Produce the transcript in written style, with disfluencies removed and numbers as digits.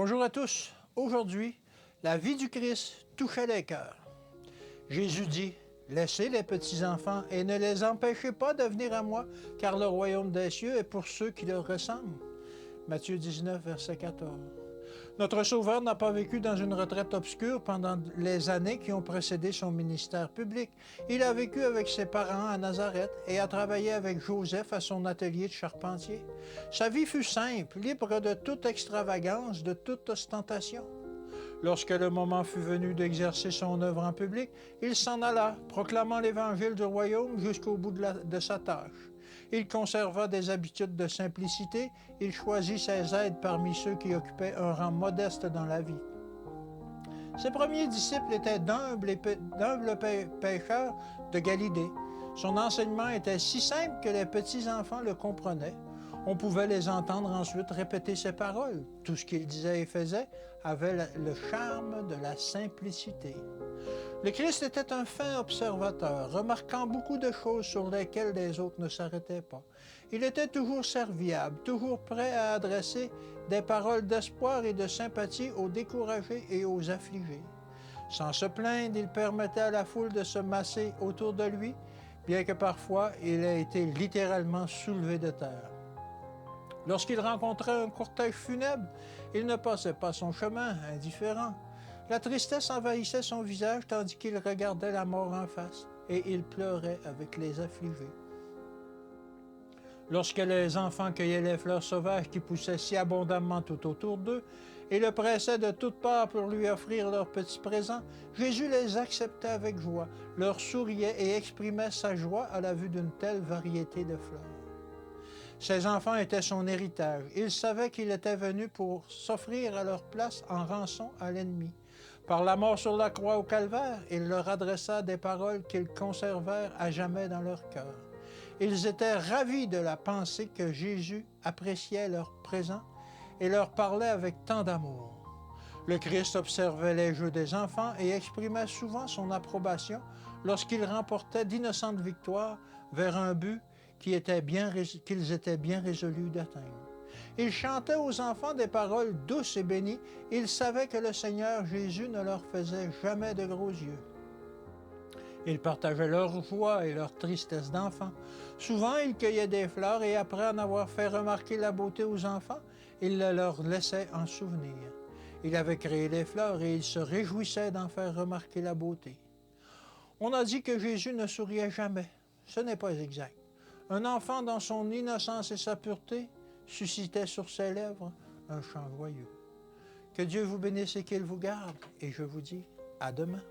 Bonjour à tous. Aujourd'hui, la vie du Christ touchait les cœurs. Jésus dit, « Laissez les petits-enfants et ne les empêchez pas de venir à moi, car le royaume des cieux est pour ceux qui leur ressemblent. » Matthieu 19, verset 14. Notre Sauveur n'a pas vécu dans une retraite obscure pendant les années qui ont précédé son ministère public. Il a vécu avec ses parents à Nazareth et a travaillé avec Joseph à son atelier de charpentier. Sa vie fut simple, libre de toute extravagance, de toute ostentation. Lorsque le moment fut venu d'exercer son œuvre en public, il s'en alla, proclamant l'évangile du royaume jusqu'au bout de sa tâche. Il conserva des habitudes de simplicité, il choisit ses aides parmi ceux qui occupaient un rang modeste dans la vie. Ses premiers disciples étaient d'humbles pêcheurs de Galilée. Son enseignement était si simple que les petits-enfants le comprenaient. On pouvait les entendre ensuite répéter ses paroles. Tout ce qu'il disait et faisait avait le charme de la simplicité. Le Christ était un fin observateur, remarquant beaucoup de choses sur lesquelles les autres ne s'arrêtaient pas. Il était toujours serviable, toujours prêt à adresser des paroles d'espoir et de sympathie aux découragés et aux affligés. Sans se plaindre, il permettait à la foule de se masser autour de lui, bien que parfois il ait été littéralement soulevé de terre. Lorsqu'il rencontrait un cortège funèbre, il ne passait pas son chemin, indifférent. La tristesse envahissait son visage tandis qu'il regardait la mort en face, et il pleurait avec les affligés. Lorsque les enfants cueillaient les fleurs sauvages qui poussaient si abondamment tout autour d'eux, et le pressaient de toutes parts pour lui offrir leurs petits présents, Jésus les acceptait avec joie, leur souriait et exprimait sa joie à la vue d'une telle variété de fleurs. Ses enfants étaient son héritage. Il savait qu'il était venu pour s'offrir à leur place en rançon à l'ennemi. Par la mort sur la croix au calvaire, il leur adressa des paroles qu'ils conservèrent à jamais dans leur cœur. Ils étaient ravis de la pensée que Jésus appréciait leur présent et leur parlait avec tant d'amour. Le Christ observait les jeux des enfants et exprimait souvent son approbation lorsqu'ils remportaient d'innocentes victoires vers un but qu'ils étaient bien résolus d'atteindre. Il chantait aux enfants des paroles douces et bénies. Il savait que le Seigneur Jésus ne leur faisait jamais de gros yeux. Il partageait leur joie et leur tristesse d'enfants. Souvent, il cueillait des fleurs et après en avoir fait remarquer la beauté aux enfants, il le leur laissait en souvenir. Il avait créé les fleurs et il se réjouissait d'en faire remarquer la beauté. On a dit que Jésus ne souriait jamais. Ce n'est pas exact. Un enfant, dans son innocence et sa pureté, suscitait sur ses lèvres un chant joyeux. Que Dieu vous bénisse et qu'il vous garde, et je vous dis à demain.